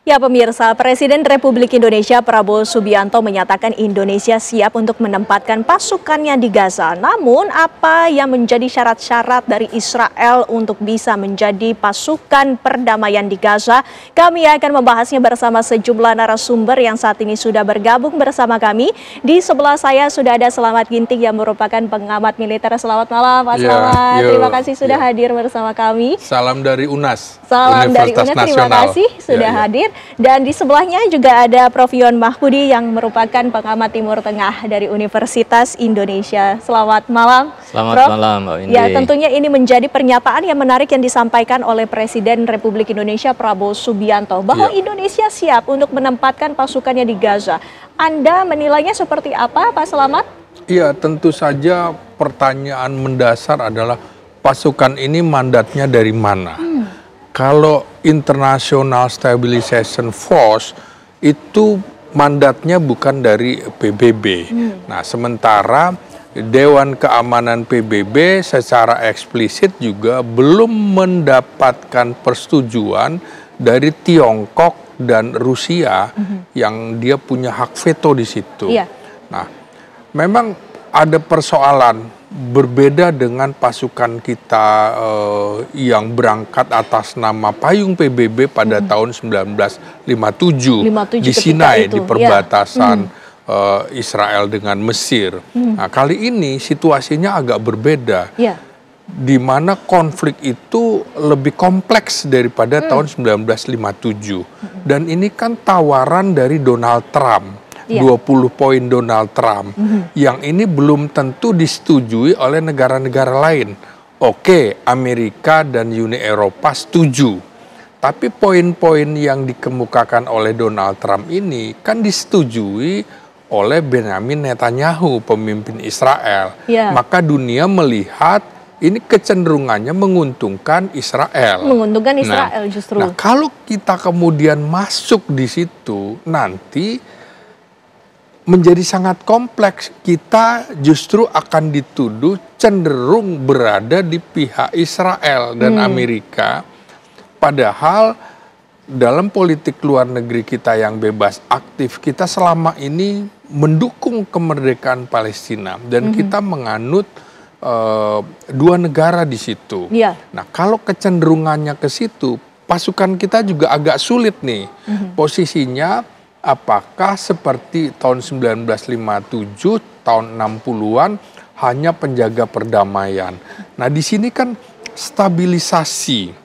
Ya pemirsa, Presiden Republik Indonesia Prabowo Subianto menyatakan Indonesia siap untuk menempatkan pasukannya di Gaza. Namun apa yang menjadi syarat-syarat dari Israel untuk bisa menjadi pasukan perdamaian di Gaza? Kami akan membahasnya bersama sejumlah narasumber yang saat ini sudah bergabung bersama kami. Di sebelah saya sudah ada Selamat Ginting yang merupakan pengamat militer. Selamat malam Pak Selamat. Terima kasih sudah hadir bersama kami. Salam dari UNAS. Salam dari UNAS, terima kasih sudah hadir. Dan di sebelahnya juga ada Prof. Yon Mahpudi yang merupakan pengamat Timur Tengah dari Universitas Indonesia. Selamat malam, Selamat Prof. malam, Mbak Indi. Ya, tentunya ini menjadi pernyataan yang menarik yang disampaikan oleh Presiden Republik Indonesia Prabowo Subianto bahwa Indonesia siap untuk menempatkan pasukannya di Gaza. Anda menilainya seperti apa, Pak Selamat? Iya, tentu saja pertanyaan mendasar adalah pasukan ini mandatnya dari mana? Kalau International Stabilization Force itu mandatnya bukan dari PBB. Nah, sementara Dewan Keamanan PBB secara eksplisit juga belum mendapatkan persetujuan dari Tiongkok dan Rusia yang dia punya hak veto di situ. Nah, memang ada persoalan berbeda dengan pasukan kita yang berangkat atas nama Payung PBB pada tahun 1957 di Sinai, di perbatasan Israel dengan Mesir. Nah, kali ini situasinya agak berbeda, di mana konflik itu lebih kompleks daripada tahun 1957. Dan ini kan tawaran dari Donald Trump. 20 poin Donald Trump yang ini belum tentu disetujui oleh negara-negara lain. Oke, Amerika dan Uni Eropa setuju, tapi poin-poin yang dikemukakan oleh Donald Trump ini kan disetujui oleh Benjamin Netanyahu, pemimpin Israel. Maka dunia melihat ini kecenderungannya menguntungkan Israel. Menguntungkan Israel justru. Nah, kalau kita kemudian masuk di situ, nanti menjadi sangat kompleks. Kita justru akan dituduh cenderung berada di pihak Israel dan Amerika. Padahal dalam politik luar negeri kita yang bebas aktif, kita selama ini mendukung kemerdekaan Palestina. Dan kita menganut dua negara di situ. Nah, kalau kecenderungannya ke situ, pasukan kita juga agak sulit nih. Posisinya apakah seperti tahun 1957, tahun 60-an hanya penjaga perdamaian. Nah, di sini kan stabilisasi.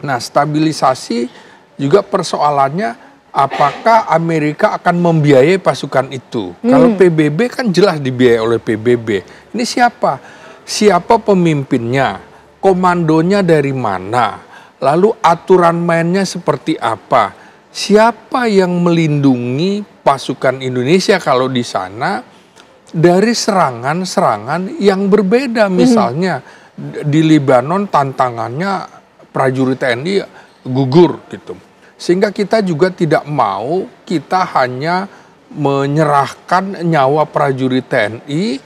Nah, stabilisasi juga persoalannya apakah Amerika akan membiayai pasukan itu. Kalau PBB kan jelas dibiayai oleh PBB. Ini siapa? Siapa pemimpinnya? Komandonya dari mana? Lalu aturan mainnya seperti apa? Siapa yang melindungi pasukan Indonesia kalau di sana dari serangan-serangan yang berbeda? Misalnya di Lebanon tantangannya prajurit TNI gugur gitu. Sehingga kita juga tidak mau kita hanya menyerahkan nyawa prajurit TNI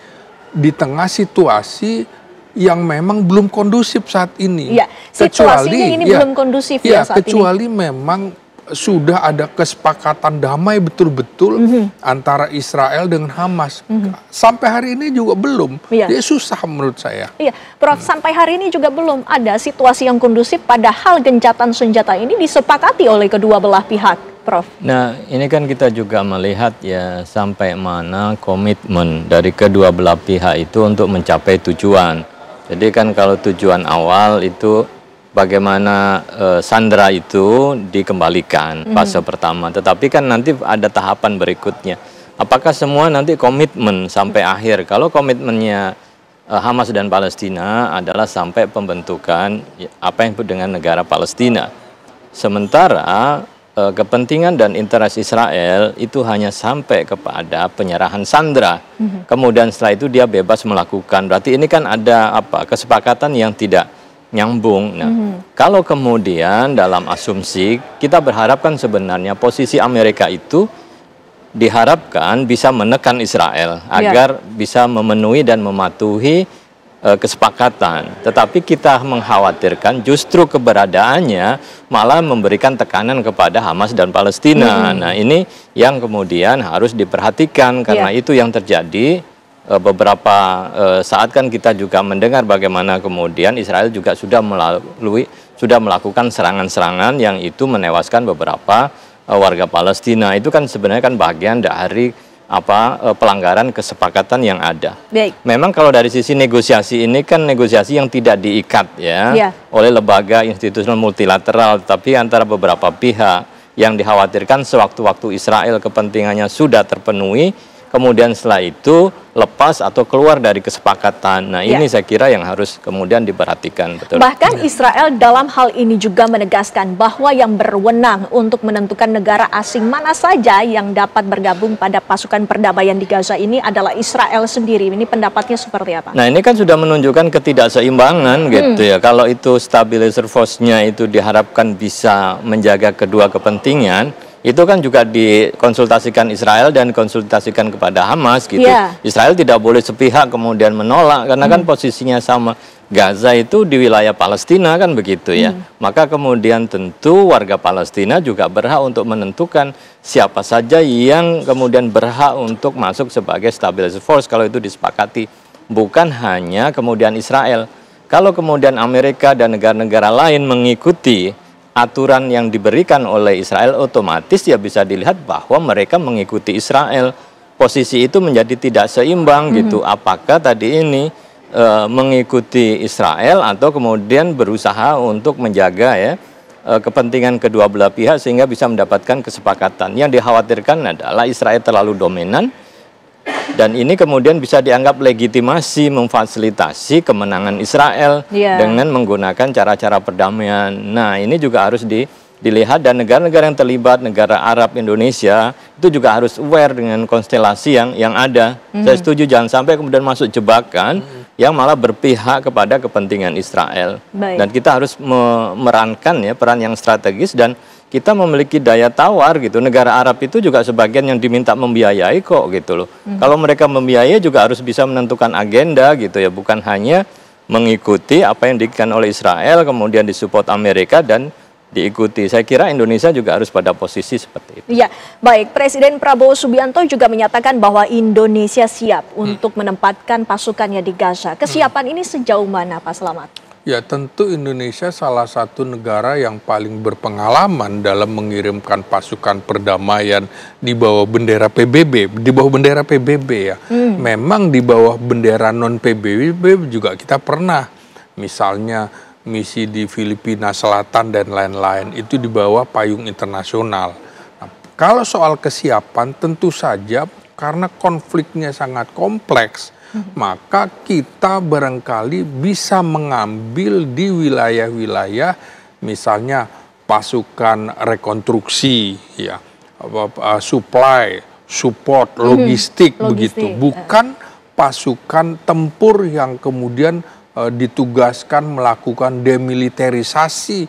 di tengah situasi yang memang belum kondusif saat ini. Situasinya ini belum kondusif saat kecuali ini. Memang sudah ada kesepakatan damai betul-betul antara Israel dengan Hamas. Sampai hari ini juga belum. Dia susah menurut saya. Prof, sampai hari ini juga belum ada situasi yang kondusif padahal gencatan senjata ini disepakati oleh kedua belah pihak, Prof. Nah, ini kan kita juga melihat ya sampai mana komitmen dari kedua belah pihak itu untuk mencapai tujuan. Jadi kan kalau tujuan awal itu bagaimana sandera itu dikembalikan fase pertama. Tetapi kan nanti ada tahapan berikutnya. Apakah semua nanti komitmen sampai akhir? Kalau komitmennya Hamas dan Palestina adalah sampai pembentukan apa yang disebut dengan negara Palestina. Sementara kepentingan dan interest Israel itu hanya sampai kepada penyerahan sandera. Kemudian setelah itu dia bebas melakukan. Berarti ini kan ada kesepakatan yang tidak nyambung. Nah, kalau kemudian dalam asumsi kita berharapkan sebenarnya posisi Amerika itu diharapkan bisa menekan Israel agar bisa memenuhi dan mematuhi kesepakatan. Tetapi kita mengkhawatirkan justru keberadaannya malah memberikan tekanan kepada Hamas dan Palestina. Nah, ini yang kemudian harus diperhatikan karena itu yang terjadi beberapa saat kan kita juga mendengar bagaimana kemudian Israel juga sudah melakukan serangan-serangan yang itu menewaskan beberapa warga Palestina. Itu kan sebenarnya kan bagian dari pelanggaran kesepakatan yang ada. Baik. Memang kalau dari sisi negosiasi ini kan negosiasi yang tidak diikat oleh lembaga institusional multilateral, tapi antara beberapa pihak yang dikhawatirkan sewaktu-waktu Israel kepentingannya sudah terpenuhi, kemudian setelah itu lepas atau keluar dari kesepakatan. Nah, ini saya kira yang harus kemudian diperhatikan. Betul. Bahkan Israel dalam hal ini juga menegaskan bahwa yang berwenang untuk menentukan negara asing mana saja yang dapat bergabung pada pasukan perdamaian di Gaza ini adalah Israel sendiri. Ini pendapatnya seperti apa? Nah, ini kan sudah menunjukkan ketidakseimbangan gitu ya. Kalau itu stabilizer force-nya itu diharapkan bisa menjaga kedua kepentingan, itu kan juga dikonsultasikan Israel dan konsultasikan kepada Hamas gitu. Israel tidak boleh sepihak kemudian menolak karena kan posisinya sama. Gaza itu di wilayah Palestina kan begitu ya. Maka kemudian tentu warga Palestina juga berhak untuk menentukan siapa saja yang kemudian berhak untuk masuk sebagai stabilizer force kalau itu disepakati. Bukan hanya kemudian Israel. Kalau kemudian Amerika dan negara-negara lain mengikuti aturan yang diberikan oleh Israel, otomatis ya bisa dilihat bahwa mereka mengikuti Israel. Posisi itu menjadi tidak seimbang gitu. Apakah tadi ini mengikuti Israel atau kemudian berusaha untuk menjaga kepentingan kedua belah pihak sehingga bisa mendapatkan kesepakatan. Yang dikhawatirkan adalah Israel terlalu dominan dan ini kemudian bisa dianggap legitimasi memfasilitasi kemenangan Israel dengan menggunakan cara-cara perdamaian. Nah, ini juga harus dilihat dan negara-negara yang terlibat, negara Arab, Indonesia itu juga harus aware dengan konstelasi yang ada. Saya setuju jangan sampai kemudian masuk jebakan yang malah berpihak kepada kepentingan Israel. Dan kita harus memerankan peran yang strategis dan kita memiliki daya tawar gitu. Negara Arab itu juga sebagian yang diminta membiayai kok gitu loh. Kalau mereka membiayai juga harus bisa menentukan agenda gitu ya, bukan hanya mengikuti apa yang diinginkan oleh Israel kemudian disupport Amerika dan diikuti. Saya kira Indonesia juga harus pada posisi seperti itu. Ya, baik. Presiden Prabowo Subianto juga menyatakan bahwa Indonesia siap untuk menempatkan pasukannya di Gaza. Kesiapan ini sejauh mana, Pak Slamet? Ya, tentu Indonesia salah satu negara yang paling berpengalaman dalam mengirimkan pasukan perdamaian di bawah bendera PBB, di bawah bendera PBB ya. Memang di bawah bendera non PBB juga kita pernah, misalnya misi di Filipina Selatan dan lain-lain, itu di bawah payung internasional. Nah, kalau soal kesiapan tentu saja karena konfliknya sangat kompleks, maka kita barangkali bisa mengambil di wilayah-wilayah misalnya pasukan rekonstruksi, ya, supply, support, logistik begitu, bukan pasukan tempur yang kemudian ditugaskan melakukan demilitarisasi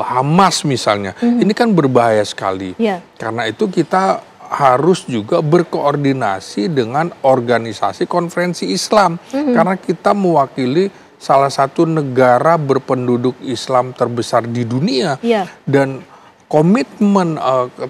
Hamas misalnya. Ini kan berbahaya sekali. Karena itu kita harus juga berkoordinasi dengan organisasi konferensi Islam. Karena kita mewakili salah satu negara berpenduduk Islam terbesar di dunia. Dan komitmen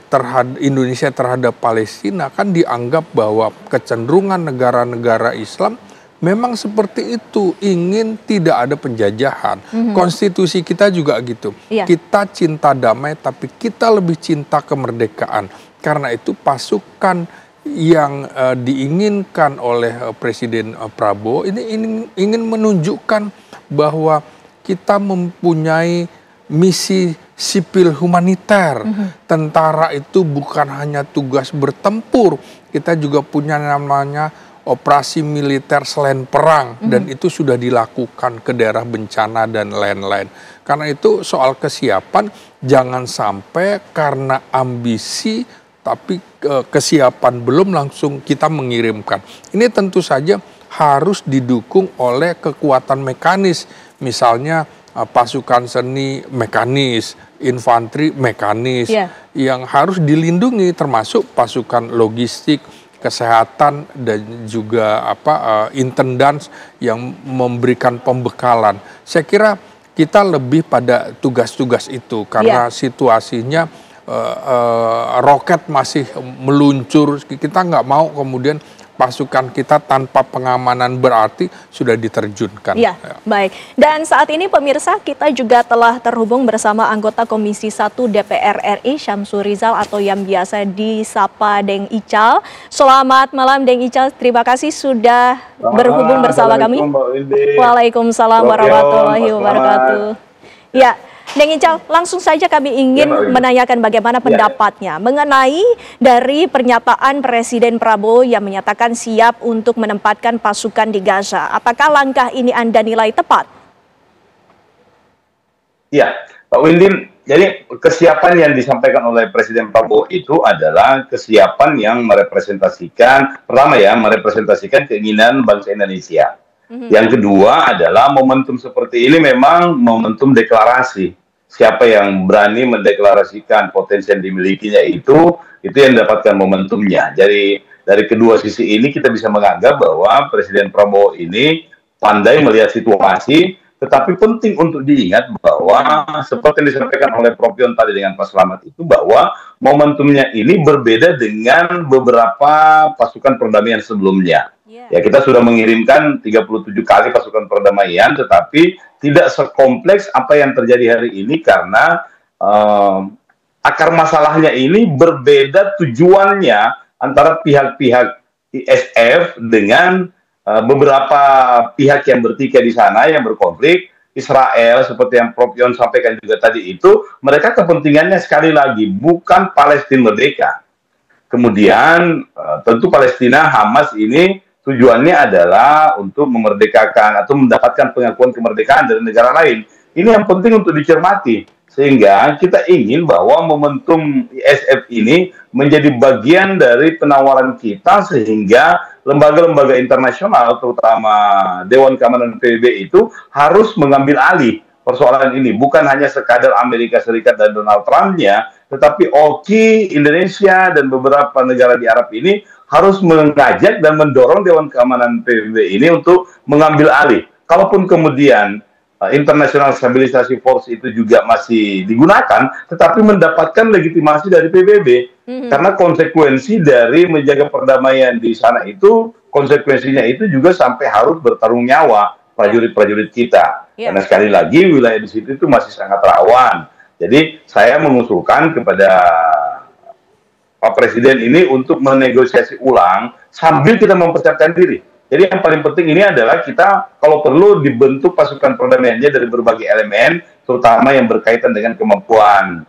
terhadap Indonesia terhadap Palestina kan dianggap bahwa kecenderungan negara-negara Islam memang seperti itu, ingin tidak ada penjajahan. Konstitusi kita juga gitu. Kita cinta damai tapi kita lebih cinta kemerdekaan. Karena itu pasukan yang diinginkan oleh Presiden Prabowo ini ingin menunjukkan bahwa kita mempunyai misi sipil humaniter. Tentara itu bukan hanya tugas bertempur, kita juga punya namanya operasi militer selain perang, dan itu sudah dilakukan ke daerah bencana dan lain-lain. Karena itu soal kesiapan jangan sampai karena ambisi tapi kesiapan belum langsung kita mengirimkan. Ini tentu saja harus didukung oleh kekuatan mekanis, misalnya pasukan seni mekanis, infanteri mekanis, yang harus dilindungi termasuk pasukan logistik, kesehatan dan juga intendants yang memberikan pembekalan. Saya kira kita lebih pada tugas-tugas itu karena situasinya roket masih meluncur. Kita nggak mau kemudian pasukan kita tanpa pengamanan berarti sudah diterjunkan. Ya, baik. Dan saat ini pemirsa, kita juga telah terhubung bersama anggota Komisi 1 DPR RI Syamsul Rizal atau yang biasa disapa Deng Ical. Selamat malam Deng Ical, terima kasih sudah berhubung bersama kami. Waalaikumsalam warahmatullahi wabarakatuh. Ya, Deng Ical, langsung saja kami ingin menanyakan bagaimana pendapatnya mengenai dari pernyataan Presiden Prabowo yang menyatakan siap untuk menempatkan pasukan di Gaza. Apakah langkah ini Anda nilai tepat? Ya, Pak Windy, jadi kesiapan yang disampaikan oleh Presiden Prabowo itu adalah kesiapan yang merepresentasikan, pertama ya, merepresentasikan keinginan bangsa Indonesia. Yang kedua adalah momentum seperti ini memang momentum deklarasi. Siapa yang berani mendeklarasikan potensi yang dimilikinya itu yang mendapatkan momentumnya. Jadi dari kedua sisi ini kita bisa menganggap bahwa Presiden Prabowo ini pandai melihat situasi, tetapi penting untuk diingat bahwa seperti yang disampaikan oleh Prof. Yon tadi dengan Pak Slamet itu bahwa momentumnya ini berbeda dengan beberapa pasukan perdamaian sebelumnya. Ya, kita sudah mengirimkan 37 kali pasukan perdamaian, tetapi tidak sekompleks apa yang terjadi hari ini karena akar masalahnya ini berbeda tujuannya antara pihak-pihak ISF dengan beberapa pihak yang bertikai di sana yang berkonflik. Israel seperti yang Prof. Yon sampaikan juga tadi itu, mereka kepentingannya sekali lagi bukan Palestina merdeka. Kemudian tentu Palestina Hamas ini tujuannya adalah untuk memerdekakan atau mendapatkan pengakuan kemerdekaan dari negara lain. Ini yang penting untuk dicermati. Sehingga kita ingin bahwa momentum ISF ini menjadi bagian dari penawaran kita sehingga lembaga-lembaga internasional, terutama Dewan Keamanan PBB itu harus mengambil alih persoalan ini. Bukan hanya sekadar Amerika Serikat dan Donald Trump-nya, tetapi OKI, Indonesia, dan beberapa negara di Arab ini harus mengajak dan mendorong Dewan Keamanan PBB ini untuk mengambil alih. Kalaupun kemudian International Stabilization Force itu juga masih digunakan, tetapi mendapatkan legitimasi dari PBB. Karena konsekuensi dari menjaga perdamaian di sana itu, konsekuensinya itu juga sampai harus bertarung nyawa prajurit-prajurit kita. Karena sekali lagi wilayah di situ itu masih sangat rawan. Jadi saya mengusulkan kepada Pak Presiden ini untuk menegosiasi ulang sambil kita mempersiapkan diri. Jadi yang paling penting ini adalah kita kalau perlu dibentuk pasukan perdamaiannya dari berbagai elemen, terutama yang berkaitan dengan kemampuan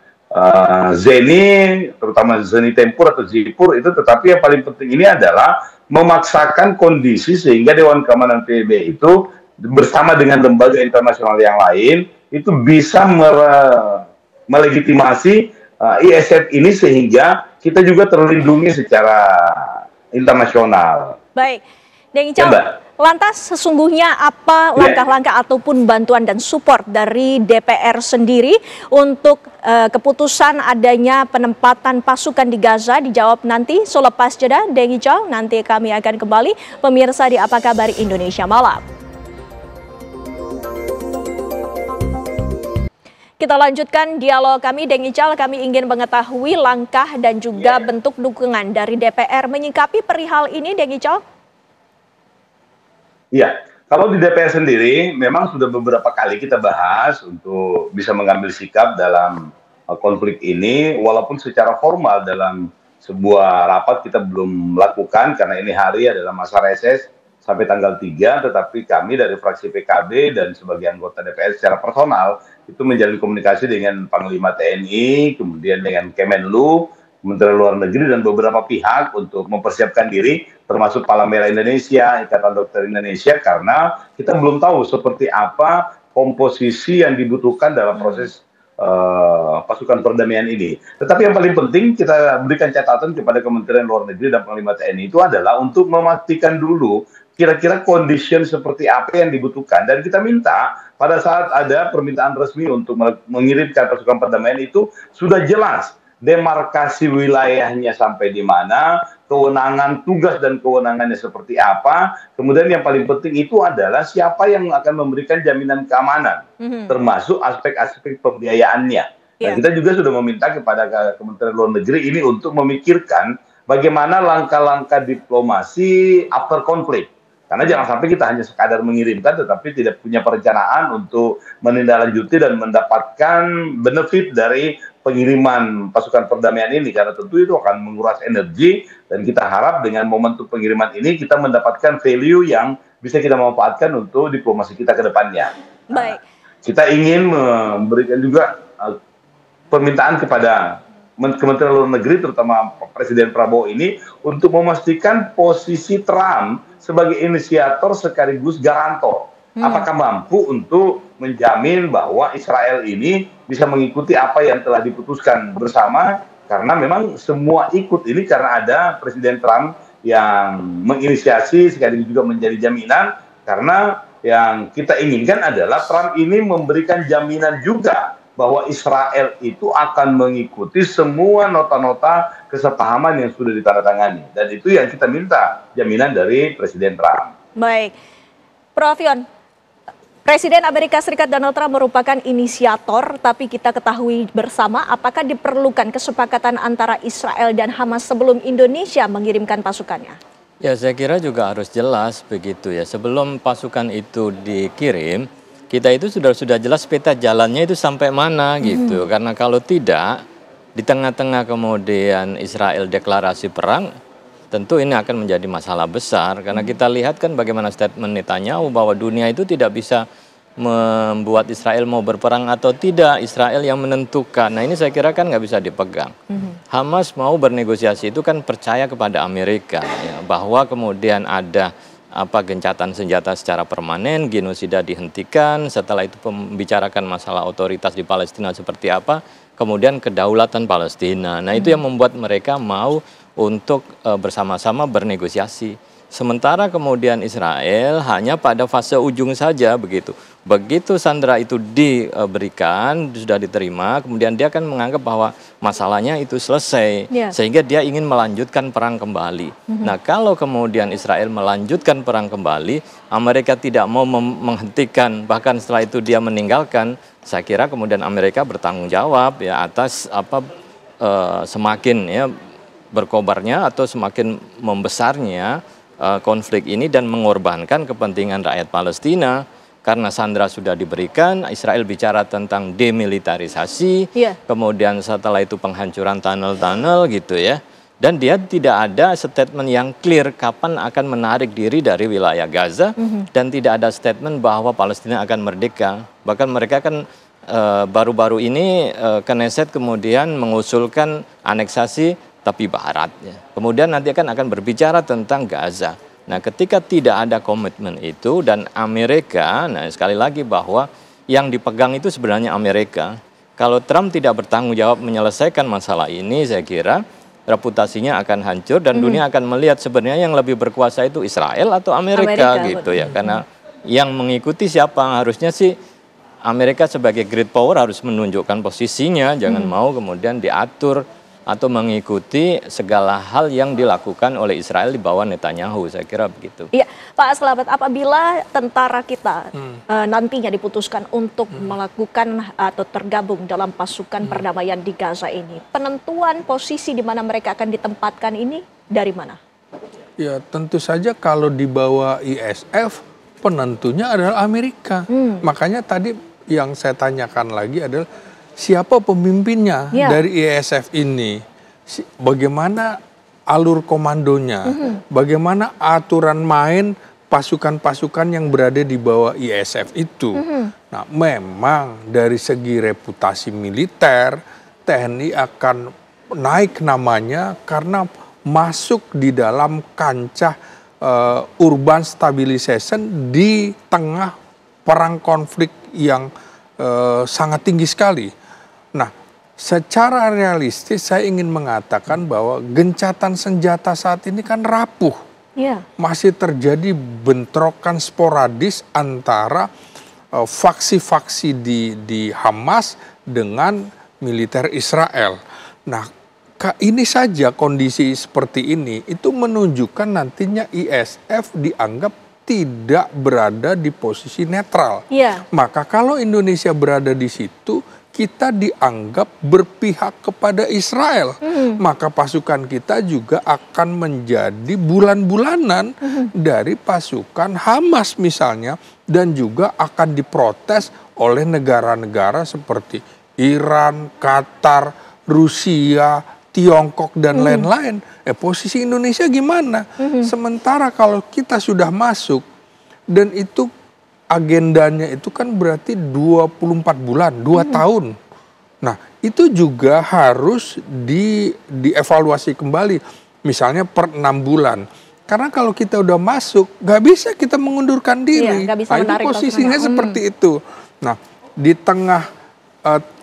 Zeni, terutama Zeni Tempur atau Zipur itu. Tetapi yang paling penting ini adalah memaksakan kondisi sehingga Dewan Keamanan PBB itu bersama dengan lembaga internasional yang lain itu bisa melegitimasi ISF ini sehingga kita juga terlindungi secara internasional. Baik, Deng Ical, lantas sesungguhnya apa langkah-langkah ataupun bantuan dan support dari DPR sendiri untuk keputusan adanya penempatan pasukan di Gaza? Dijawab nanti selepas jeda, Deng Ical. Nanti kami akan kembali. Pemirsa di Apa Kabar Indonesia Malam. Kita lanjutkan dialog kami, Deng Ical. Kami ingin mengetahui langkah dan juga bentuk dukungan dari DPR menyikapi perihal ini, Deng Ical. Iya, kalau di DPR sendiri memang sudah beberapa kali kita bahas untuk bisa mengambil sikap dalam konflik ini, walaupun secara formal dalam sebuah rapat kita belum melakukan karena ini hari adalah masa reses sampai tanggal 3, tetapi kami dari fraksi PKB dan sebagai anggota DPR secara personal itu menjalin komunikasi dengan Panglima TNI, kemudian dengan Kemenlu, Menteri Luar Negeri, dan beberapa pihak untuk mempersiapkan diri, termasuk Palang Merah Indonesia, Ikatan Dokter Indonesia, karena kita belum tahu seperti apa komposisi yang dibutuhkan dalam proses pasukan perdamaian ini. Tetapi yang paling penting kita berikan catatan kepada Kementerian Luar Negeri dan Panglima TNI itu adalah untuk memastikan dulu kira-kira condition seperti apa yang dibutuhkan. Dan kita minta pada saat ada permintaan resmi untuk mengirimkan pasukan perdamaian itu sudah jelas demarkasi wilayahnya sampai di mana, kewenangan, tugas dan kewenangannya seperti apa. Kemudian yang paling penting itu adalah siapa yang akan memberikan jaminan keamanan, termasuk aspek-aspek pembiayaannya. Dan kita juga sudah meminta kepada Kementerian Luar Negeri ini untuk memikirkan bagaimana langkah-langkah diplomasi after konflik. Karena jangan sampai kita hanya sekadar mengirimkan tetapi tidak punya perencanaan untuk menindaklanjuti dan mendapatkan benefit dari pengiriman pasukan perdamaian ini, karena tentu itu akan menguras energi dan kita harap dengan momentum pengiriman ini kita mendapatkan value yang bisa kita manfaatkan untuk diplomasi kita ke depannya. Baik. Kita ingin memberikan juga permintaan kepada Kementerian Luar Negeri, terutama Presiden Prabowo ini, untuk memastikan posisi Trump sebagai inisiator sekaligus garantor. Apakah mampu untuk menjamin bahwa Israel ini bisa mengikuti apa yang telah diputuskan bersama, karena memang semua ikut ini karena ada Presiden Trump yang menginisiasi sekaligus juga menjadi jaminan, karena yang kita inginkan adalah Trump ini memberikan jaminan juga bahwa Israel itu akan mengikuti semua nota-nota kesepahaman yang sudah ditandatangani. Dan itu yang kita minta, jaminan dari Presiden Trump. Baik. Prof. Yon, Presiden Amerika Serikat Donald Trump merupakan inisiator, tapi kita ketahui bersama apakah diperlukan kesepakatan antara Israel dan Hamas sebelum Indonesia mengirimkan pasukannya? Ya, saya kira juga harus jelas begitu ya. Sebelum pasukan itu dikirim, kita itu sudah jelas peta jalannya itu sampai mana gitu. Karena kalau tidak, di tengah-tengah kemudian Israel deklarasi perang, tentu ini akan menjadi masalah besar. Karena kita lihat kan bagaimana statement Netanyahu bahwa dunia itu tidak bisa membuat Israel mau berperang atau tidak. Israel yang menentukan. Nah, ini saya kira kan nggak bisa dipegang. Hamas mau bernegosiasi itu kan percaya kepada Amerika ya, bahwa kemudian ada gencatan senjata secara permanen, genosida dihentikan, setelah itu membicarakan masalah otoritas di Palestina seperti apa, kemudian kedaulatan Palestina. Nah, itu yang membuat mereka mau untuk bersama-sama bernegosiasi. Sementara kemudian Israel hanya pada fase ujung saja begitu. Begitu sandera itu diberikan, sudah diterima, kemudian dia akan menganggap bahwa masalahnya itu selesai. Sehingga dia ingin melanjutkan perang kembali. Nah, kalau kemudian Israel melanjutkan perang kembali, Amerika tidak mau menghentikan, bahkan setelah itu dia meninggalkan, saya kira kemudian Amerika bertanggung jawab ya atas semakin ya berkobarnya atau semakin membesarnya konflik ini dan mengorbankan kepentingan rakyat Palestina. Karena sandera sudah diberikan, Israel bicara tentang demilitarisasi, kemudian setelah itu penghancuran tunnel-tunnel gitu ya. Dan dia tidak ada statement yang clear kapan akan menarik diri dari wilayah Gaza, dan tidak ada statement bahwa Palestina akan merdeka. Bahkan mereka kan baru-baru ini Knesset kemudian mengusulkan aneksasi tepi barat. Ya. Kemudian nanti akan berbicara tentang Gaza. Nah, ketika tidak ada komitmen itu dan Amerika, nah sekali lagi bahwa yang dipegang itu sebenarnya Amerika. Kalau Trump tidak bertanggung jawab menyelesaikan masalah ini, saya kira reputasinya akan hancur dan dunia akan melihat sebenarnya yang lebih berkuasa itu Israel atau Amerika gitu ya. Karena yang mengikuti siapa, harusnya sih Amerika sebagai great power harus menunjukkan posisinya, jangan mau kemudian diatur atau mengikuti segala hal yang dilakukan oleh Israel di bawah Netanyahu, saya kira begitu. Iya, Pak Slamet, apabila tentara kita nantinya diputuskan untuk melakukan atau tergabung dalam pasukan perdamaian di Gaza ini, penentuan posisi di mana mereka akan ditempatkan ini dari mana? Ya, tentu saja kalau di bawah ISF, penentunya adalah Amerika. Makanya tadi yang saya tanyakan lagi adalah siapa pemimpinnya dari ISF ini? Bagaimana alur komandonya? Bagaimana aturan main pasukan-pasukan yang berada di bawah ISF itu? Nah, memang dari segi reputasi militer, TNI akan naik namanya karena masuk di dalam kancah urban stabilization di tengah perang konflik yang sangat tinggi sekali. Nah, secara realistis saya ingin mengatakan bahwa gencatan senjata saat ini kan rapuh. Masih terjadi bentrokan sporadis antara faksi-faksi di Hamas dengan militer Israel. Nah, ini saja kondisi seperti ini itu menunjukkan nantinya ISF dianggap tidak berada di posisi netral. Iya. Maka kalau Indonesia berada di situ, kita dianggap berpihak kepada Israel. Maka pasukan kita juga akan menjadi bulan-bulanan dari pasukan Hamas misalnya, dan juga akan diprotes oleh negara-negara seperti Iran, Qatar, Rusia, Tiongkok, dan lain-lain. Posisi Indonesia gimana? Sementara kalau kita sudah masuk, dan itu agendanya itu kan berarti 24 bulan, 2 tahun. Nah, itu juga harus dievaluasi kembali, misalnya per 6 bulan. Karena kalau kita udah masuk, nggak bisa kita mengundurkan diri. Iya, nggak bisa itu menarik posisinya pasukan. seperti itu. Nah, di tengah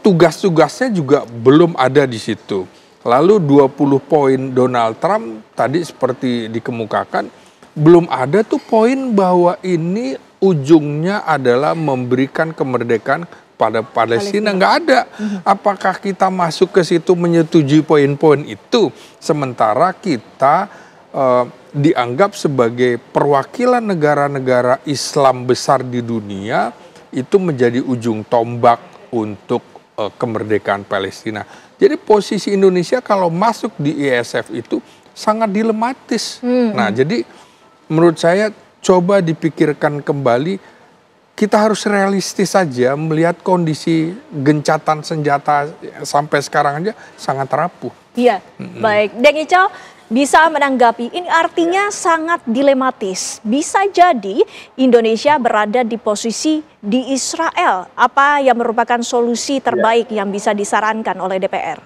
tugas-tugasnya juga belum ada di situ. Lalu 20 poin Donald Trump tadi seperti dikemukakan, belum ada tuh poin bahwa ini ujungnya adalah memberikan kemerdekaan pada Palestina. Nggak ada. Apakah kita masuk ke situ menyetujui poin-poin itu, sementara kita dianggap sebagai perwakilan negara-negara Islam besar di dunia, itu menjadi ujung tombak untuk kemerdekaan Palestina. Jadi posisi Indonesia kalau masuk di ISF itu sangat dilematis. Nah, jadi menurut saya coba dipikirkan kembali, kita harus realistis saja melihat kondisi gencatan senjata sampai sekarang aja sangat rapuh. Iya, baik. Deng Ical bisa menanggapi, ini artinya sangat dilematis. Bisa jadi Indonesia berada di posisi di Israel. Apa yang merupakan solusi terbaik yang bisa disarankan oleh DPR?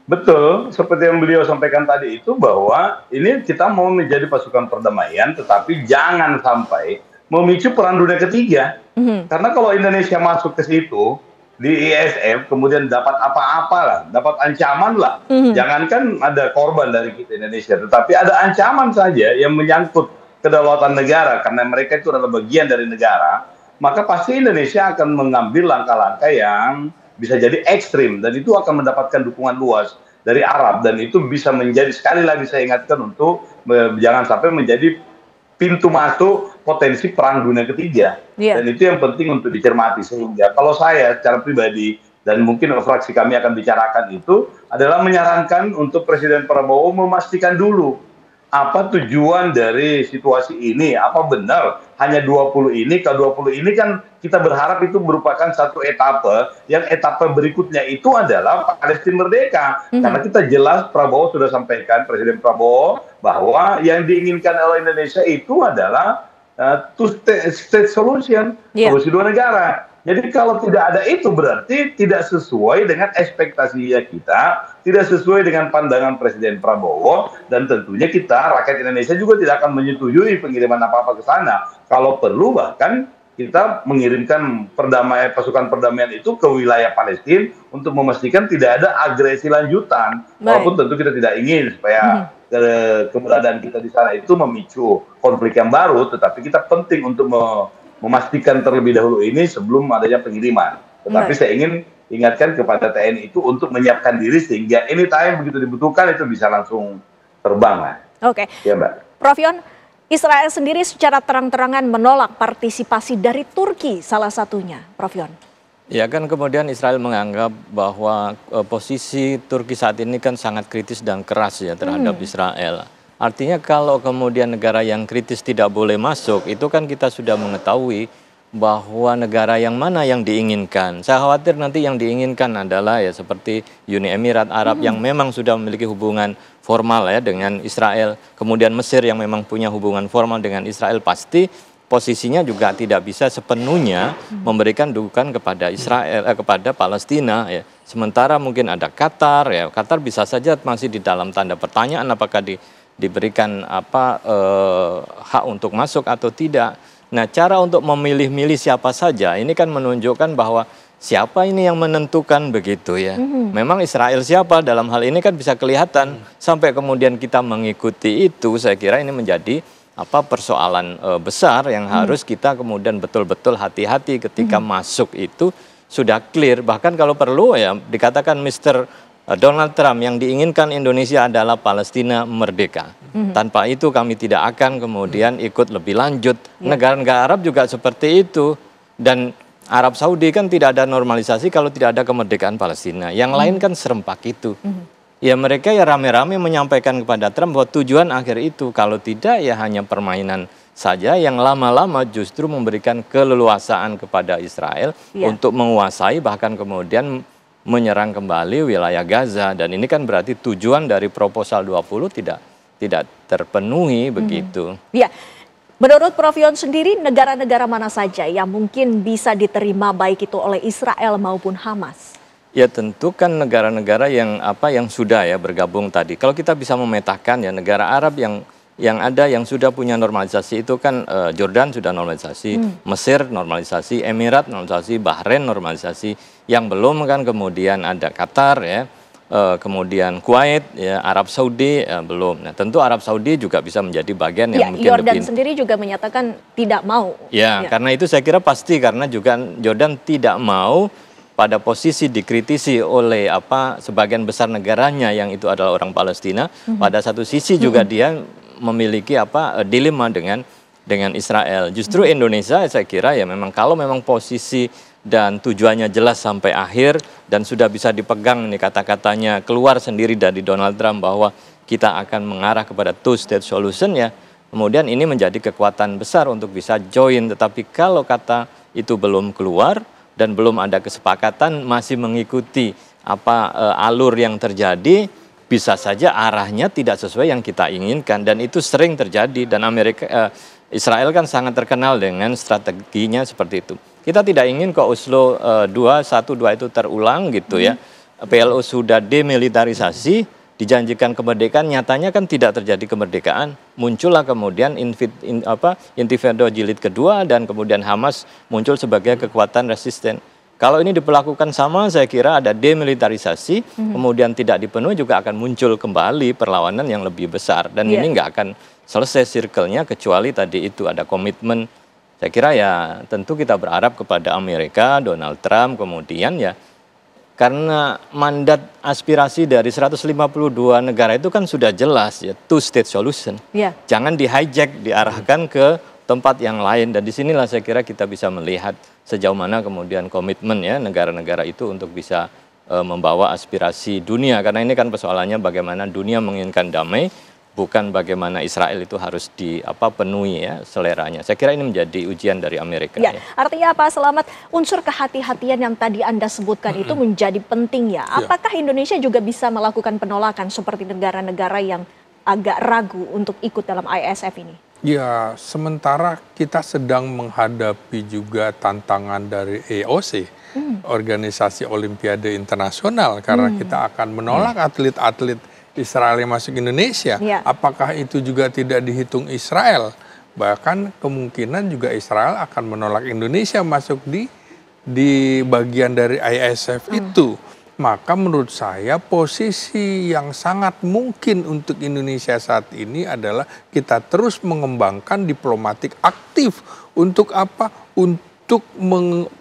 Betul, seperti yang beliau sampaikan tadi itu, bahwa ini kita mau menjadi pasukan perdamaian, tetapi jangan sampai memicu perang dunia ketiga. Karena kalau Indonesia masuk ke situ, di ISF, kemudian dapat apa-apa lah, dapat ancaman lah. Jangankan ada korban dari kita Indonesia, tetapi ada ancaman saja yang menyangkut kedaulatan negara, karena mereka itu adalah bagian dari negara, maka pasti Indonesia akan mengambil langkah-langkah yang bisa jadi ekstrim, dan itu akan mendapatkan dukungan luas dari Arab, dan itu bisa menjadi, sekali lagi saya ingatkan, untuk jangan sampai menjadi pintu masuk potensi perang dunia ketiga. Dan itu yang penting untuk dicermati. Sehingga kalau saya secara pribadi, dan mungkin fraksi kami akan bicarakan itu, adalah menyarankan untuk Presiden Prabowo memastikan dulu apa tujuan dari situasi ini, apa benar hanya 20 ini. Kalau 20 ini kan kita berharap itu merupakan satu etape, yang etape berikutnya itu adalah Palestina merdeka. Karena kita jelas, Prabowo sudah sampaikan, Presiden Prabowo, bahwa yang diinginkan oleh Indonesia itu adalah two-state solution, solusi dua negara. Jadi kalau tidak ada itu, berarti tidak sesuai dengan ekspektasi kita, tidak sesuai dengan pandangan Presiden Prabowo, dan tentunya kita, rakyat Indonesia juga tidak akan menyetujui pengiriman apa-apa ke sana. Kalau perlu bahkan kita mengirimkan pasukan perdamaian itu ke wilayah Palestina untuk memastikan tidak ada agresi lanjutan. Walaupun tentu kita tidak ingin supaya keberadaan kita di sana itu memicu konflik yang baru, tetapi kita penting untuk memastikan terlebih dahulu ini sebelum adanya pengiriman. Tetapi saya ingin ingatkan kepada TNI itu untuk menyiapkan diri sehingga anytime begitu dibutuhkan itu bisa langsung terbang. Oke. Ya, Mbak. Prof Yon, Israel sendiri secara terang-terangan menolak partisipasi dari Turki salah satunya, Prof Yon. Ya kan, kemudian Israel menganggap bahwa posisi Turki saat ini kan sangat kritis dan keras ya terhadap Israel. Artinya kalau kemudian negara yang kritis tidak boleh masuk, itu kan kita sudah mengetahui bahwa negara yang mana yang diinginkan. Saya khawatir nanti yang diinginkan adalah ya seperti Uni Emirat Arab yang memang sudah memiliki hubungan formal ya dengan Israel. Kemudian Mesir yang memang punya hubungan formal dengan Israel, pasti posisinya juga tidak bisa sepenuhnya memberikan dukungan kepada Israel, kepada Palestina ya. Sementara mungkin ada Qatar ya. Qatar bisa saja masih di dalam tanda pertanyaan apakah diberikan hak untuk masuk atau tidak. Nah, cara untuk memilih-milih siapa saja ini kan menunjukkan bahwa siapa ini yang menentukan begitu ya. Memang Israel siapa dalam hal ini kan bisa kelihatan. Sampai kemudian kita mengikuti itu, saya kira ini menjadi persoalan besar yang harus kita kemudian betul-betul hati-hati ketika masuk itu sudah clear. Bahkan kalau perlu ya dikatakan Mr. Donald Trump yang diinginkan Indonesia adalah Palestina merdeka. Tanpa itu kami tidak akan kemudian ikut lebih lanjut. Negara-negara Arab juga seperti itu. Dan Arab Saudi kan tidak ada normalisasi kalau tidak ada kemerdekaan Palestina. Yang lain kan serempak itu. Ya mereka ya rame-rame menyampaikan kepada Trump bahwa tujuan akhir itu. Kalau tidak ya hanya permainan saja yang lama-lama justru memberikan keleluasaan kepada Israel untuk menguasai bahkan kemudian menyerang kembali wilayah Gaza. Dan ini kan berarti tujuan dari proposal 20 tidak terpenuhi begitu. Ya, menurut Prof. Yon sendiri negara-negara mana saja yang mungkin bisa diterima baik itu oleh Israel maupun Hamas? Ya tentu kan negara-negara yang sudah ya bergabung tadi. Kalau kita bisa memetakan ya negara Arab yang ada yang sudah punya normalisasi itu kan Jordan sudah normalisasi, Mesir normalisasi, Emirat normalisasi, Bahrain normalisasi. Yang belum kan kemudian ada Qatar ya, kemudian Kuwait ya, Arab Saudi belum. Nah tentu Arab Saudi juga bisa menjadi bagian yang mungkin Jordan sendiri juga menyatakan tidak mau. Ya karena itu saya kira pasti karena juga Jordan tidak mau pada posisi dikritisi oleh sebagian besar negaranya yang itu adalah orang Palestina. Pada satu sisi juga dia memiliki dilema dengan Israel. Justru Indonesia saya kira ya memang kalau memang posisi dan tujuannya jelas sampai akhir dan sudah bisa dipegang nih kata-katanya keluar sendiri dari Donald Trump bahwa kita akan mengarah kepada two-state solution ya. Kemudian ini menjadi kekuatan besar untuk bisa join. Tetapi kalau kata itu belum keluar dan belum ada kesepakatan masih mengikuti alur yang terjadi, bisa saja arahnya tidak sesuai yang kita inginkan dan itu sering terjadi dan Israel kan sangat terkenal dengan strateginya seperti itu. Kita tidak ingin kok Oslo 212 itu terulang gitu ya. PLO sudah demilitarisasi, dijanjikan kemerdekaan, nyatanya kan tidak terjadi kemerdekaan. Muncullah kemudian Intifada Jilid kedua dan kemudian Hamas muncul sebagai kekuatan resisten. Kalau ini diperlakukan sama, saya kira ada demilitarisasi, kemudian tidak dipenuhi juga akan muncul kembali perlawanan yang lebih besar. Dan ini nggak akan selesai circle-nya kecuali tadi itu ada komitmen. Saya kira ya tentu kita berharap kepada Amerika, Donald Trump, kemudian ya karena mandat aspirasi dari 152 negara itu kan sudah jelas ya, two-state solution. Jangan di-hijack, diarahkan ke tempat yang lain dan disinilah saya kira kita bisa melihat sejauh mana kemudian komitmen ya negara-negara itu untuk bisa membawa aspirasi dunia karena ini kan persoalannya bagaimana dunia menginginkan damai bukan bagaimana Israel itu harus penuhi ya seleranya. Saya kira ini menjadi ujian dari Amerika. Ya. Artinya Pak Selamat, unsur kehati-hatian yang tadi Anda sebutkan itu menjadi penting ya. Apakah Indonesia juga bisa melakukan penolakan seperti negara-negara yang agak ragu untuk ikut dalam ISF ini? Ya, sementara kita sedang menghadapi juga tantangan dari EOC, Organisasi Olimpiade Internasional, karena kita akan menolak atlet-atlet Israel yang masuk Indonesia. Apakah itu juga tidak dihitung Israel? Bahkan kemungkinan juga Israel akan menolak Indonesia masuk di bagian dari ISF itu. Maka menurut saya posisi yang sangat mungkin untuk Indonesia saat ini adalah kita terus mengembangkan diplomatik aktif. Untuk apa? Untuk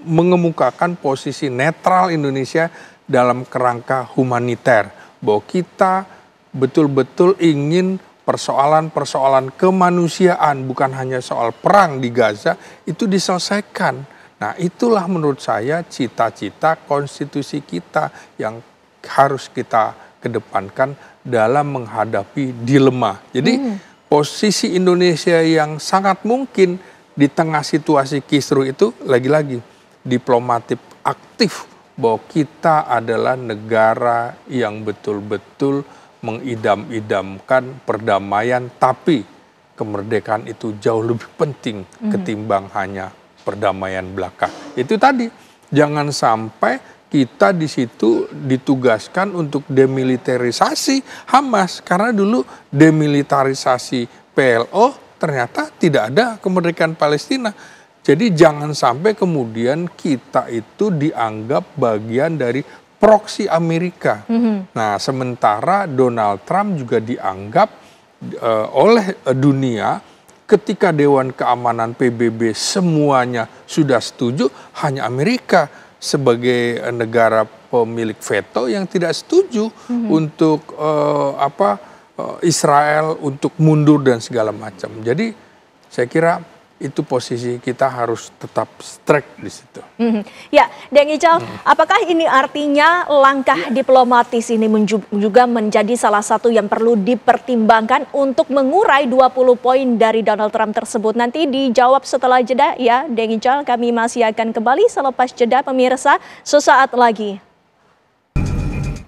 mengemukakan posisi netral Indonesia dalam kerangka humaniter. Bahwa kita betul-betul ingin persoalan-persoalan kemanusiaan, bukan hanya soal perang di Gaza, itu diselesaikan. Nah itulah menurut saya cita-cita konstitusi kita yang harus kita kedepankan dalam menghadapi dilema. Jadi posisi Indonesia yang sangat mungkin di tengah situasi kisruh itu lagi-lagi diplomatik aktif bahwa kita adalah negara yang betul-betul mengidam-idamkan perdamaian, tapi kemerdekaan itu jauh lebih penting ketimbang hanya perdamaian belaka. Itu tadi, jangan sampai kita di situ ditugaskan untuk demilitarisasi Hamas, karena dulu demilitarisasi PLO ternyata tidak ada kemerdekaan Palestina. Jadi jangan sampai kemudian kita itu dianggap bagian dari proksi Amerika. Nah, sementara Donald Trump juga dianggap oleh dunia ketika Dewan Keamanan PBB semuanya sudah setuju, hanya Amerika sebagai negara pemilik veto yang tidak setuju untuk Israel untuk mundur dan segala macam. Jadi saya kira itu posisi kita harus tetap strike di situ. Ya, Deng Ical, apakah ini artinya langkah diplomatis ini juga menjadi salah satu yang perlu dipertimbangkan untuk mengurai 20 poin dari Donald Trump tersebut? Nanti dijawab setelah jeda ya, Deng Ical. Kami masih akan kembali selepas jeda pemirsa sesaat lagi.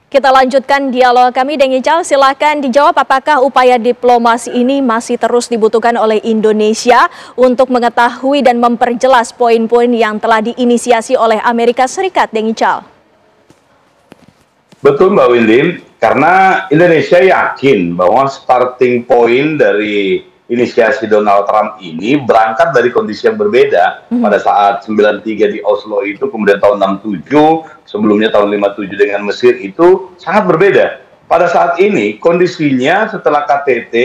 Kita lanjutkan dialog kami, Deng Ical. Silakan dijawab apakah upaya diplomasi ini masih terus dibutuhkan oleh Indonesia untuk mengetahui dan memperjelas poin-poin yang telah diinisiasi oleh Amerika Serikat, Deng Ical. Betul Mbak Windy, karena Indonesia yakin bahwa starting point dari inisiasi Donald Trump ini berangkat dari kondisi yang berbeda. Pada saat 93 di Oslo itu, kemudian tahun 67, sebelumnya tahun 57 dengan Mesir itu sangat berbeda. Pada saat ini kondisinya setelah KTT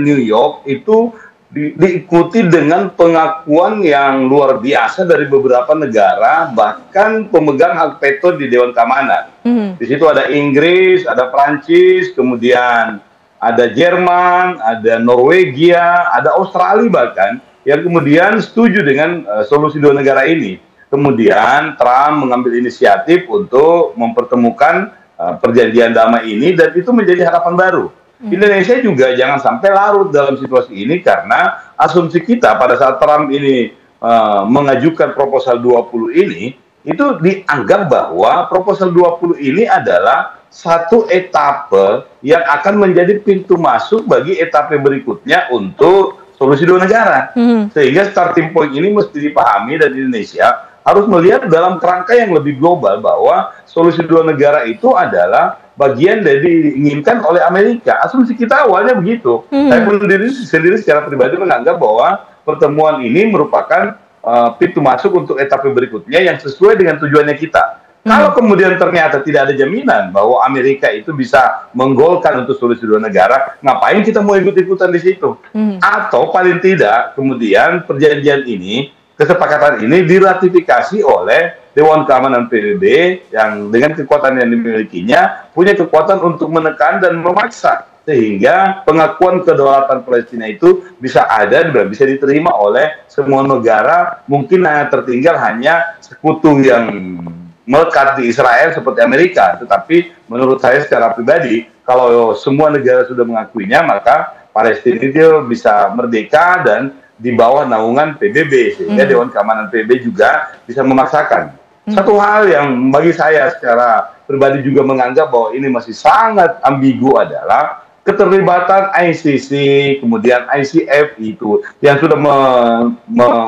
New York itu diikuti dengan pengakuan yang luar biasa dari beberapa negara, bahkan pemegang hak veto di Dewan Keamanan. Di situ ada Inggris, ada Prancis, kemudian ada Jerman, ada Norwegia, ada Australia bahkan, yang kemudian setuju dengan solusi dua negara ini. Kemudian Trump mengambil inisiatif untuk mempertemukan perjanjian damai ini, dan itu menjadi harapan baru. Indonesia juga jangan sampai larut dalam situasi ini, karena asumsi kita pada saat Trump ini mengajukan proposal 20 ini, itu dianggap bahwa proposal 20 ini adalah satu etape yang akan menjadi pintu masuk bagi etape berikutnya untuk solusi dua negara. Sehingga starting point ini mesti dipahami, dan Indonesia harus melihat dalam kerangka yang lebih global bahwa solusi dua negara itu adalah bagian dari diinginkan oleh Amerika. Asumsi kita awalnya begitu. Saya pun sendiri secara pribadi menganggap bahwa pertemuan ini merupakan pintu masuk untuk etape berikutnya yang sesuai dengan tujuannya kita. Kalau kemudian ternyata tidak ada jaminan bahwa Amerika itu bisa menggolkan untuk solusi dua negara, ngapain kita mau ikut-ikutan di situ? Atau paling tidak kemudian perjanjian ini, kesepakatan ini diratifikasi oleh Dewan Keamanan PBB yang dengan kekuatan yang dimilikinya punya kekuatan untuk menekan dan memaksa, sehingga pengakuan kedaulatan Palestina itu bisa ada dan bisa diterima oleh semua negara. Mungkin tertinggal hanya sekutu yang melekat di Israel seperti Amerika, tetapi menurut saya secara pribadi, kalau semua negara sudah mengakuinya, maka Palestina itu bisa merdeka dan di bawah naungan PBB, sehingga Dewan Keamanan PBB juga bisa memaksakan. Satu hal yang bagi saya secara pribadi juga menganggap bahwa ini masih sangat ambigu adalah keterlibatan ICC, kemudian ICF itu yang sudah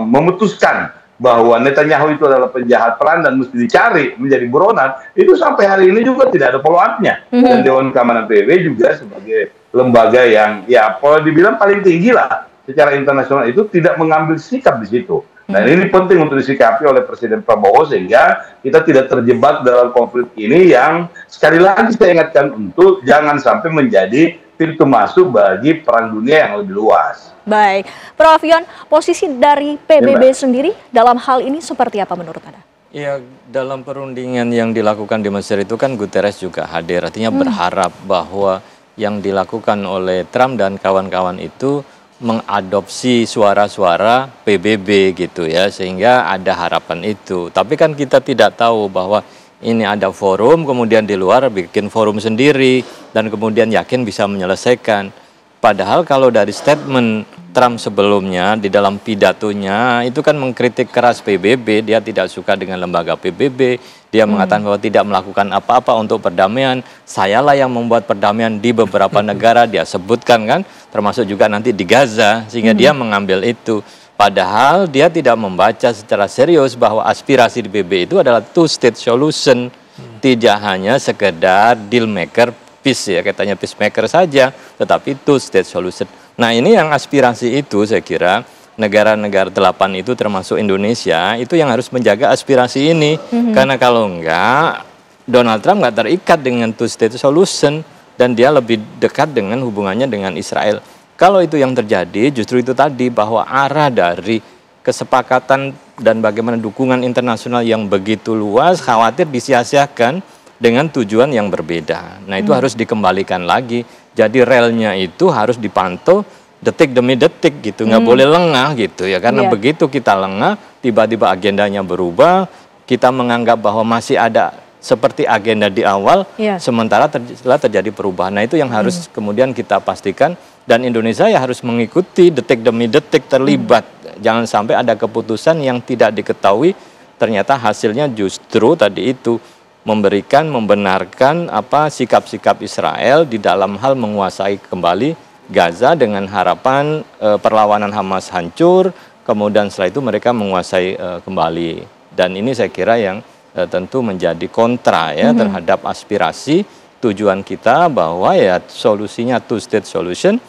memutuskan bahwa Netanyahu itu adalah penjahat perang dan mesti dicari menjadi buronan, itu sampai hari ini juga tidak ada follow up-nya. Dan Dewan Keamanan PBB juga sebagai lembaga yang ya kalau dibilang paling tinggi lah secara internasional itu tidak mengambil sikap di situ. Dan ini penting untuk disikapi oleh Presiden Prabowo sehingga kita tidak terjebak dalam konflik ini yang sekali lagi saya ingatkan untuk jangan sampai menjadi pintu masuk bagi perang dunia yang lebih luas. Baik, Prof. Yon, posisi dari PBB sendiri dalam hal ini seperti apa menurut Anda? Ya, dalam perundingan yang dilakukan di Mesir itu kan Guterres juga hadir, artinya berharap bahwa yang dilakukan oleh Trump dan kawan-kawan itu mengadopsi suara-suara PBB gitu ya, sehingga ada harapan itu. Tapi kan kita tidak tahu bahwa ini ada forum, kemudian di luar bikin forum sendiri, dan kemudian yakin bisa menyelesaikan. Padahal kalau dari statement Trump sebelumnya, di dalam pidatonya, itu kan mengkritik keras PBB, dia tidak suka dengan lembaga PBB, dia mengatakan bahwa tidak melakukan apa-apa untuk perdamaian, sayalah yang membuat perdamaian di beberapa negara, dia sebutkan kan, termasuk juga nanti di Gaza, sehingga dia mengambil itu. Padahal dia tidak membaca secara serius bahwa aspirasi di PBB itu adalah two-state solution, tidak hanya sekedar deal maker, peace ya, katanya peacemaker saja, tetapi two-state solution. Nah ini yang aspirasi itu saya kira negara-negara 8 itu termasuk Indonesia itu yang harus menjaga aspirasi ini. Karena kalau enggak, Donald Trump nggak terikat dengan two-state solution dan dia lebih dekat dengan hubungannya dengan Israel. Kalau itu yang terjadi, justru itu tadi bahwa arah dari kesepakatan dan bagaimana dukungan internasional yang begitu luas, khawatir disia-siakan dengan tujuan yang berbeda. Nah itu harus dikembalikan lagi. Jadi relnya itu harus dipantau detik demi detik gitu, nggak boleh lengah gitu ya. Karena begitu kita lengah, tiba-tiba agendanya berubah, kita menganggap bahwa masih ada seperti agenda di awal, sementara setelah terjadi perubahan. Nah itu yang harus kemudian kita pastikan, dan Indonesia ya harus mengikuti detik demi detik terlibat. Jangan sampai ada keputusan yang tidak diketahui, ternyata hasilnya justru tadi itu membenarkan sikap-sikap Israel di dalam hal menguasai kembali Gaza dengan harapan perlawanan Hamas hancur, kemudian setelah itu mereka menguasai kembali. Dan ini saya kira yang tentu menjadi kontra ya terhadap aspirasi tujuan kita bahwa ya solusinya two-state solution.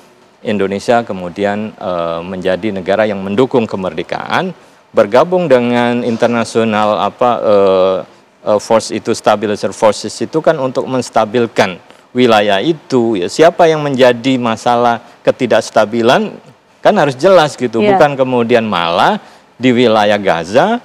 Indonesia kemudian menjadi negara yang mendukung kemerdekaan, bergabung dengan internasional force itu, stabilizer forces itu kan untuk menstabilkan wilayah itu. Ya, siapa yang menjadi masalah ketidakstabilan kan harus jelas gitu, bukan kemudian malah di wilayah Gaza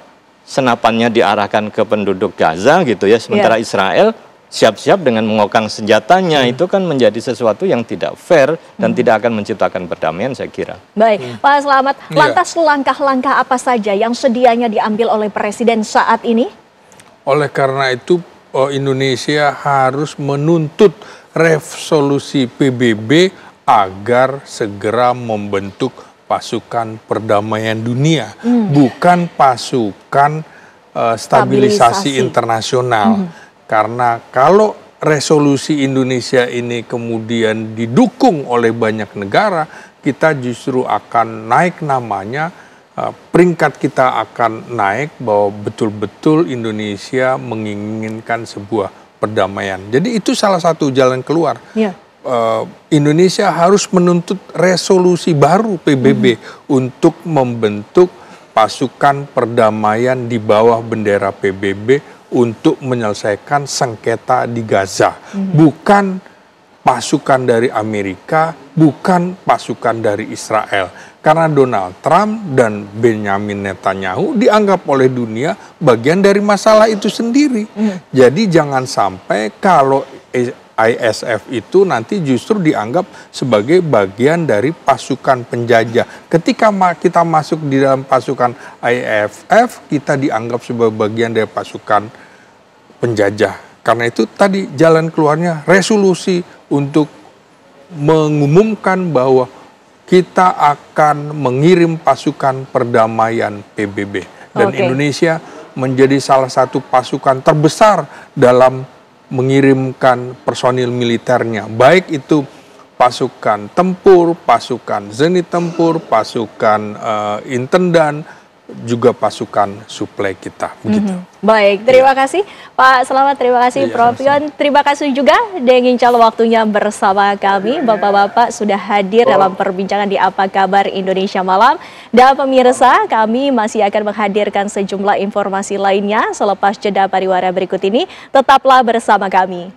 senapannya diarahkan ke penduduk Gaza gitu ya, sementara Israel siap-siap dengan mengokang senjatanya. Itu kan menjadi sesuatu yang tidak fair dan tidak akan menciptakan perdamaian, saya kira. Baik, Pak Slamet, lantas langkah-langkah apa saja yang sedianya diambil oleh Presiden saat ini? Oleh karena itu Indonesia harus menuntut resolusi PBB agar segera membentuk pasukan perdamaian dunia, bukan pasukan stabilisasi internasional. Karena kalau resolusi Indonesia ini kemudian didukung oleh banyak negara, kita justru akan naik namanya, peringkat kita akan naik bahwa betul-betul Indonesia menginginkan sebuah perdamaian. Jadi itu salah satu jalan keluar. Indonesia harus menuntut resolusi baru PBB untuk membentuk pasukan perdamaian di bawah bendera PBB untuk menyelesaikan sengketa di Gaza. Bukan pasukan dari Amerika, bukan pasukan dari Israel. Karena Donald Trump dan Benjamin Netanyahu dianggap oleh dunia bagian dari masalah itu sendiri. Jadi jangan sampai kalau ISF itu nanti justru dianggap sebagai bagian dari pasukan penjajah. Ketika kita masuk di dalam pasukan ISF, kita dianggap sebagai bagian dari pasukan penjajah. Karena itu tadi jalan keluarnya resolusi untuk mengumumkan bahwa kita akan mengirim pasukan perdamaian PBB. Dan Indonesia menjadi salah satu pasukan terbesar dalam mengirimkan personil militernya, baik itu pasukan tempur, pasukan zenit tempur, pasukan intendan, juga pasukan suplai kita. Begitu. Baik, terima kasih Pak Slamet, terima kasih Prof. Yon, terima kasih juga dengan calon waktunya bersama kami. Bapak-bapak sudah hadir dalam perbincangan di Apa Kabar Indonesia Malam. Dan pemirsa, kami masih akan menghadirkan sejumlah informasi lainnya selepas jeda pariwara berikut ini. Tetaplah bersama kami.